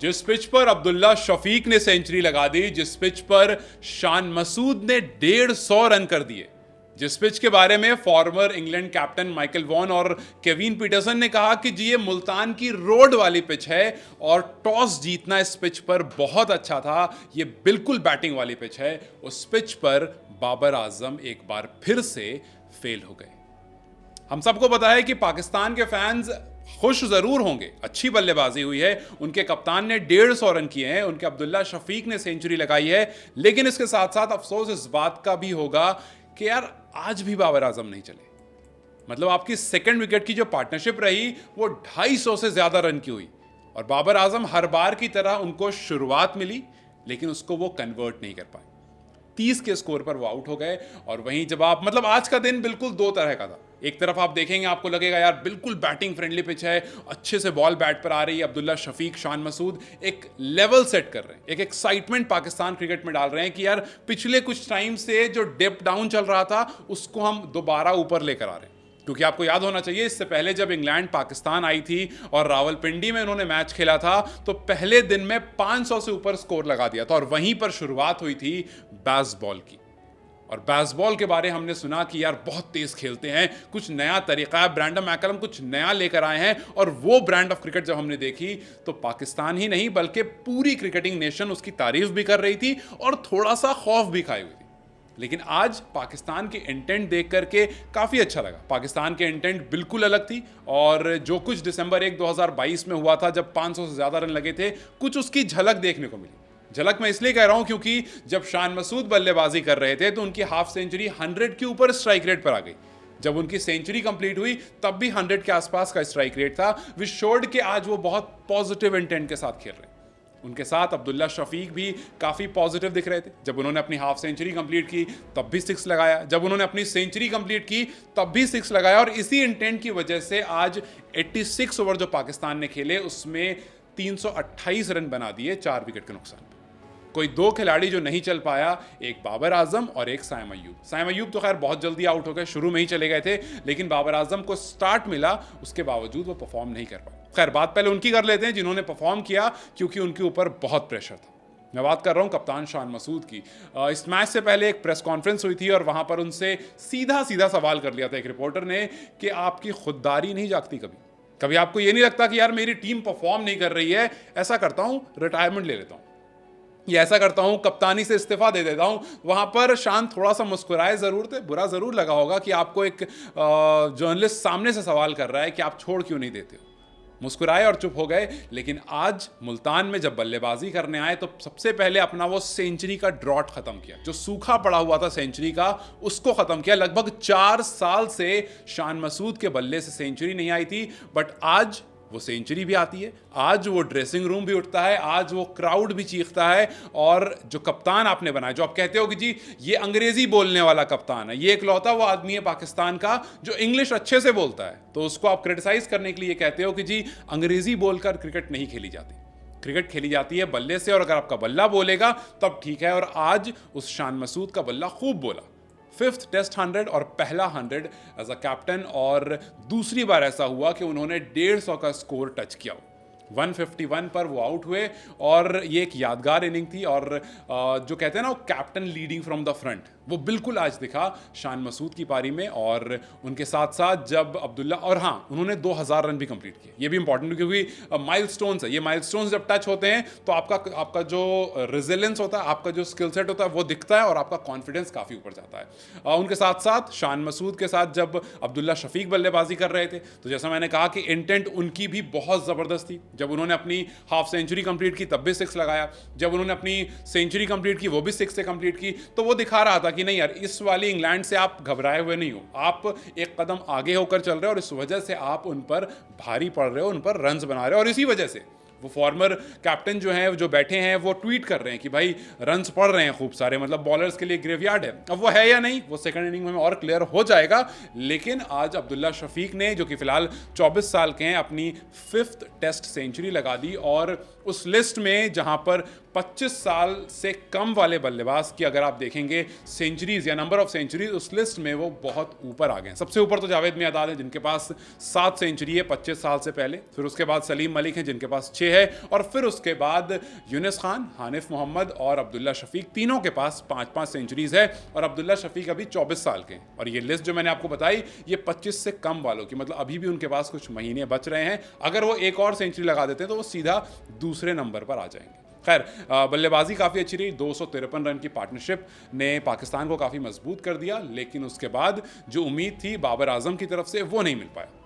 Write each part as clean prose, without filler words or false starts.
जिस पिच पर अब्दुल्ला शफीक ने सेंचुरी लगा दी, जिस पिच पर शान मसूद ने 150 रन कर दिए, जिस पिच के बारे में farmer England captain Michael Vaughan और केविन पीटरसन ने कहा कि जी ये मुल्तान की रोड वाली पिच है और टॉस जीतना इस पिच पर बहुत अच्छा था, ये बिल्कुल बैटिंग वाली पिच है, उस पिच पर बाबर आजम एक बार फिर से फेल हो गए। हम सबको पता है कि पाकिस्तान के फैंस खुश जरूर होंगे, अच्छी बल्लेबाजी हुई है, उनके कप्तान ने 150 रन किए हैं, उनके अब्दुल्ला शफीक ने सेंचुरी लगाई है, लेकिन इसके साथ साथ अफसोस इस बात का भी होगा कि यार आज भी बाबर आजम नहीं चले। मतलब आपकी सेकंड विकेट की जो पार्टनरशिप रही वो 250 से ज्यादा रन की हुई और बाबर आजम हर बार की तरह उनको शुरुआत मिली लेकिन उसको वो कन्वर्ट नहीं कर पाए। 30 के स्कोर पर वो आउट हो गए। और वहीं जब आप मतलब आज का दिन बिल्कुल दो तरह का था। एक तरफ आप देखेंगे आपको लगेगा यार बिल्कुल बैटिंग फ्रेंडली पिच है, अच्छे से बॉल बैट पर आ रही है, अब्दुल्ला शफीक, शान मसूद एक लेवल सेट कर रहे हैं, एक एक्साइटमेंट पाकिस्तान क्रिकेट में डाल रहे हैं कि यार पिछले कुछ टाइम से जो डिप डाउन चल रहा था उसको हम दोबारा ऊपर लेकर आ रहे हैं। क्योंकि आपको याद होना चाहिए इससे पहले जब इंग्लैंड पाकिस्तान आई थी और रावलपिंडी में उन्होंने मैच खेला था तो पहले दिन में 500 से ऊपर स्कोर लगा दिया था और वहीं पर शुरुआत हुई थी बेसबॉल की। और बेसबॉल के बारे हमने सुना कि यार बहुत तेज खेलते हैं, कुछ नया तरीका है, ब्रैंडन मैकलम कुछ नया लेकर आए हैं और वो ब्रांड ऑफ क्रिकेट जब हमने देखी तो पाकिस्तान ही नहीं बल्कि पूरी क्रिकेटिंग नेशन उसकी तारीफ भी कर रही थी और थोड़ा सा खौफ भी खाई हुई थी। लेकिन आज पाकिस्तान के इंटेंट देख करके काफ़ी अच्छा लगा। पाकिस्तान के इंटेंट बिल्कुल अलग थी और जो कुछ दिसंबर 1 2022 में हुआ था जब 500 से ज़्यादा रन लगे थे, कुछ उसकी झलक देखने को मिली। झलक मैं इसलिए कह रहा हूं क्योंकि जब शान मसूद बल्लेबाजी कर रहे थे तो उनकी हाफ सेंचुरी 100 के ऊपर स्ट्राइक रेट पर आ गई। जब उनकी सेंचुरी कंप्लीट हुई तब भी 100 के आसपास का स्ट्राइक रेट था, विच शोड के आज वो बहुत पॉजिटिव इंटेंट के साथ खेल रहे हैं। उनके साथ अब्दुल्ला शफीक भी काफ़ी पॉजिटिव दिख रहे थे। जब उन्होंने अपनी हाफ सेंचुरी कंप्लीट की तब भी 6 लगाया, जब उन्होंने अपनी सेंचुरी कंप्लीट की तब भी 6 लगाया और इसी इंटेंट की वजह से आज 86 ओवर जो पाकिस्तान ने खेले उसमें 328 रन बना दिए 4 विकेट के नुकसान पर। कोई 2 खिलाड़ी जो नहीं चल पाया, एक बाबर आजम और एक साइम अय्यूब। साइम अय्यूब तो खैर बहुत जल्दी आउट हो गए, शुरू में ही चले गए थे, लेकिन बाबर आजम को स्टार्ट मिला, उसके बावजूद वो परफॉर्म नहीं कर पाए। खैर बात पहले उनकी कर लेते हैं जिन्होंने परफॉर्म किया क्योंकि उनके ऊपर बहुत प्रेशर था। मैं बात कर रहा हूं कप्तान शान मसूद की। इस मैच से पहले एक प्रेस कॉन्फ्रेंस हुई थी और वहां पर उनसे सीधा सीधा सवाल कर लिया था एक रिपोर्टर ने कि आपकी खुददारी नहीं जागती कभी? कभी आपको ये नहीं लगता कि यार मेरी टीम परफॉर्म नहीं कर रही है, ऐसा करता हूं रिटायरमेंट ले लेता हूं, या ऐसा करता हूं कप्तानी से इस्तीफा दे देता हूं? वहां पर शान थोड़ा सा मुस्कुराए जरूर थे, बुरा जरूर लगा होगा कि आपको एक जर्नलिस्ट सामने से सवाल कर रहा है कि आप छोड़ क्यों नहीं देते हो। मुस्कुराए और चुप हो गए। लेकिन आज मुल्तान में जब बल्लेबाजी करने आए तो सबसे पहले अपना वो सेंचुरी का ड्रॉट खत्म किया, जो सूखा पड़ा हुआ था सेंचुरी का उसको खत्म किया। लगभग 4 साल से शान मसूद के बल्ले से सेंचुरी नहीं आई थी, बट आज वो सेंचुरी भी आती है, आज वो ड्रेसिंग रूम भी उठता है, आज वो क्राउड भी चीखता है। और जो कप्तान आपने बनाया, जो आप कहते हो कि जी ये अंग्रेजी बोलने वाला कप्तान है, ये इकलौता वो आदमी है पाकिस्तान का जो इंग्लिश अच्छे से बोलता है, तो उसको आप क्रिटिसाइज करने के लिए कहते हो कि जी अंग्रेजी बोलकर क्रिकेट नहीं खेली जाती। क्रिकेट खेली जाती है बल्ले से और अगर आपका बल्ला बोलेगा तब ठीक है। और आज उस शान मसूद का बल्ला खूब बोला, 5th टेस्ट 100 और पहला 100 एज अ कैप्टन। और दूसरी बार ऐसा हुआ कि उन्होंने 150 का स्कोर टच किया। 151 पर वो आउट हुए और ये एक यादगार इनिंग थी। और जो कहते हैं ना वो captain leading from the front, वो बिल्कुल आज दिखा शान मसूद की पारी में। और उनके साथ साथ जब अब्दुल्ला, और हाँ उन्होंने 2000 रन भी कंप्लीट किए, ये भी इंपॉर्टेंट क्योंकि माइलस्टोन्स है, ये माइलस्टोन्स जब टच होते हैं तो आपका जो रेजिलेंस होता है, आपका जो स्किल सेट होता है वो दिखता है और आपका कॉन्फिडेंस काफ़ी ऊपर जाता है। उनके साथ साथ शान मसूद के साथ जब अब्दुल्ला शफीक बल्लेबाजी कर रहे थे तो जैसा मैंने कहा कि इंटेंट उनकी भी बहुत ज़बरदस्त थी। जब उन्होंने अपनी हाफ सेंचुरी कंप्लीट की तब भी 6 लगाया, जब उन्होंने अपनी सेंचुरी कंप्लीट की वो भी 6 से कंप्लीट की, तो वो दिखा रहा था कि नहीं यार इस वाली इंग्लैंड से आप घबराए हुए नहीं हो, आप एक कदम आगे होकर चल रहे हो और इस वजह से आप उन पर भारी पड़ रहे हो, उन पर रन्स बना रहे हो। और इसी वजह से वो फॉर्मर कैप्टन जो हैं जो बैठे हैं वो ट्वीट कर रहे हैं कि भाई रन्स पड़ रहे हैं खूब सारे, मतलब बॉलर्स के लिए ग्रेवयार्ड है। अब वो है या नहीं वो सेकंड इनिंग में और क्लियर हो जाएगा। लेकिन आज अब्दुल्ला शफीक ने, जो कि फिलहाल 24 साल के हैं, अपनी 5th टेस्ट सेंचुरी लगा दी और उस लिस्ट में जहां पर 25 साल से कम वाले बल्लेबाज की अगर आप देखेंगे सेंचुरीज या नंबर ऑफ सेंचुरीज, उस लिस्ट में वो बहुत ऊपर आ गए हैं। सबसे ऊपर तो जावेद मियांदाद हैं जिनके पास 7 सेंचुरी है 25 साल से पहले, फिर उसके बाद सलीम मलिक हैं जिनके पास 6 है, और फिर उसके बाद यूनिस खान, हानिफ मोहम्मद और अब्दुल्ला शफीक, तीनों के पास 5-5 सेंचुरीज है, और अब्दुल्ला शफीक अभी 24 साल के हैं। और ये लिस्ट जो मैंने आपको बताई ये 25 से कम वालों की, मतलब अभी भी उनके पास कुछ महीने बच रहे हैं। अगर वो एक और सेंचुरी लगा देते हैं तो वो सीधा दूसरे नंबर पर आ जाएंगे। खैर, बल्लेबाजी काफ़ी अच्छी रही, 253 रन की पार्टनरशिप ने पाकिस्तान को काफ़ी मजबूत कर दिया, लेकिन उसके बाद जो उम्मीद थी बाबर आजम की तरफ से वो नहीं मिल पाया।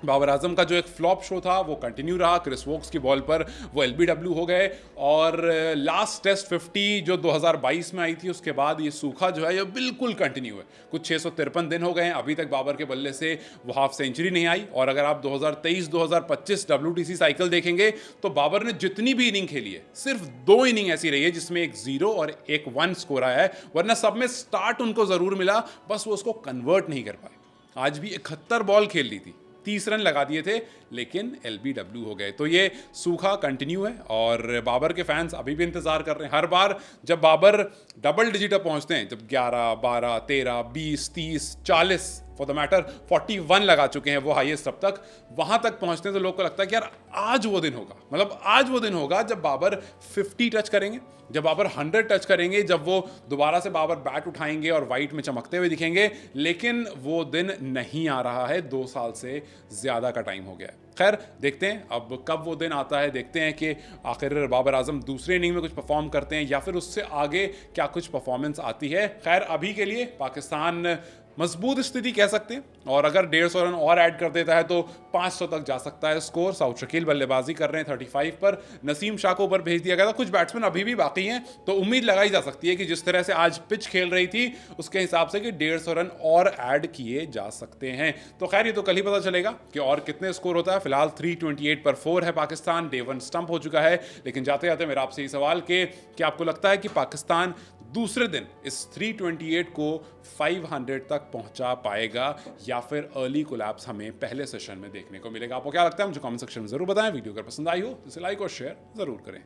बाबर आजम का जो एक फ्लॉप शो था वो कंटिन्यू रहा, क्रिस वोक्स की बॉल पर वो LBW हो गए, और लास्ट टेस्ट 50 जो 2022 में आई थी उसके बाद ये सूखा जो है ये बिल्कुल कंटिन्यू है। कुछ 653 दिन हो गए हैं, अभी तक बाबर के बल्ले से वो हाफ सेंचुरी नहीं आई। और अगर आप 2023-2025 WTC साइकिल देखेंगे तो बाबर ने जितनी भी इनिंग खेली है सिर्फ 2 इनिंग ऐसी रही है जिसमें एक 0 और एक 1 स्कोर आया है, वरना सब में स्टार्ट उनको ज़रूर मिला, बस वो उसको कन्वर्ट नहीं कर पाए। आज भी 71 बॉल खेल ली थी, 30 रन लगा दिए थे, लेकिन LBW हो गए। तो ये सूखा कंटिन्यू है और बाबर के फैंस अभी भी इंतजार कर रहे हैं। हर बार जब बाबर डबल डिजिट पर पहुंचते हैं, जब 11, 12, 13, 20, 30, 40 फॉर द मैटर 41 लगा चुके हैं वो हाईएस्ट अब तक, वहां तक पहुंचते हैं तो लोग को लगता है कि यार आज वो दिन होगा, मतलब आज वो दिन होगा जब बाबर 50 टच करेंगे, जब बाबर 100 टच करेंगे, जब वो दोबारा से बाबर बैट उठाएंगे और वाइट में चमकते हुए दिखेंगे। लेकिन वो दिन नहीं आ रहा है, 2 साल से ज़्यादा का टाइम हो गया है। खैर, देखते हैं अब कब वो दिन आता है, देखते हैं कि आखिर बाबर आजम दूसरे इनिंग में कुछ परफॉर्म करते हैं या फिर उससे आगे क्या कुछ परफॉर्मेंस आती है। खैर, अभी के लिए पाकिस्तान मजबूत स्थिति कह सकते हैं, और अगर 150 रन और ऐड कर देता है तो 500 तक जा सकता है स्कोर। साउथ शकील बल्लेबाजी कर रहे हैं 35 पर, नसीम शाह को ऊपर भेज दिया गया था, कुछ बैट्समैन अभी भी बाकी हैं, तो उम्मीद लगाई जा सकती है कि जिस तरह से आज पिच खेल रही थी उसके हिसाब से कि 150 रन और ऐड किए जा सकते हैं। तो खैर, ये तो कल ही पता चलेगा कि और कितने स्कोर होता है। फिलहाल 328 पर 4 है पाकिस्तान, डे 1 स्टंप हो चुका है। लेकिन जाते जाते मेरा आपसे ये सवाल कि क्या आपको लगता है कि पाकिस्तान दूसरे दिन इस 328 को 500 तक पहुंचा पाएगा, या फिर अर्ली कोलैप्स हमें पहले सेशन में देखने को मिलेगा? आपको क्या लगता है मुझे कमेंट सेक्शन में जरूर बताएं। वीडियो अगर पसंद आई हो तो इसे लाइक और शेयर जरूर करें।